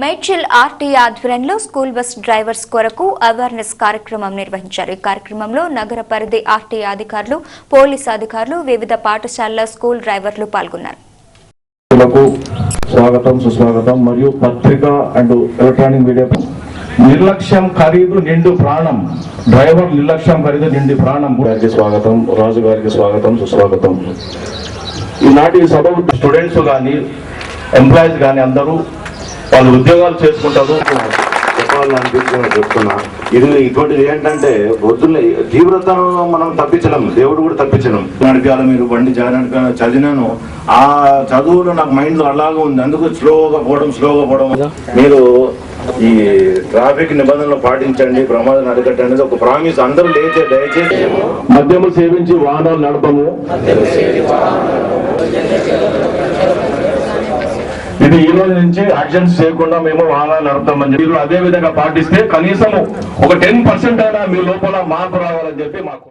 Medchal RT ఆధ్వర్యంలో school bus drivers కొరకు awareness కార్యక్రమం నిర్వహించారు. ఈ కార్యక్రమంలో నగర పరిధి ఆర్టీ అధికారులు, పోలీసు అధికారులు, వివిధ పాఠశాలల స్కూల్ డ్రైవర్లు పాల్గొన్నారు. స్వాగతం, సుస్వాగతం. మరియు పత్రిక అండ్ ఎలక్ట్రానిక్ మీడియా. నిర్లక్ష్యం ఖరీదు నిండు ప్రాణం. డ్రైవర్ నిర్లక్ష్యం ఖరీదు నిండి ప్రాణం. గారికి స్వాగతం, రాజు గారికి స్వాగతం, సుస్వాగతం. ఈనాటి సభ స్టూడెంట్స్ కానీ ఎంప్లాయీస్ కానీ అందరూ వాళ్ళు ఉద్యోగాలు చేసుకుంటారు. చెప్పాలనిపించిన చెప్తున్నా. ఇది ఇటువంటిది ఏంటంటే వద్దులే, తీవ్రతను మనం తప్పించలేము, దేవుడు కూడా తప్పించలేము. నడిపాలి మీరు బండి చదివినాను, ఆ చదువులో నాకు మైండ్ లో అలాగే ఉంది. అందుకు స్లోగా పోవడం. మీరు ఈ ట్రాఫిక్ నిబంధనలు పాటించండి, ప్రమాదం అరికట్టండి. ఒక ప్రామిస్. అందరూ దయచేసి మద్యము సేవించి వాహనాలు నడపము. ఇది ఈ రోజు నుంచి యాక్షన్స్ చేయకుండా మేము వాహనాలు నడుపుతామని చెప్పి అదే విధంగా పాటిస్తే కనీసం ఒక 10% అయినా మీ లోపల మార్పు రావాలని చెప్పి మాకు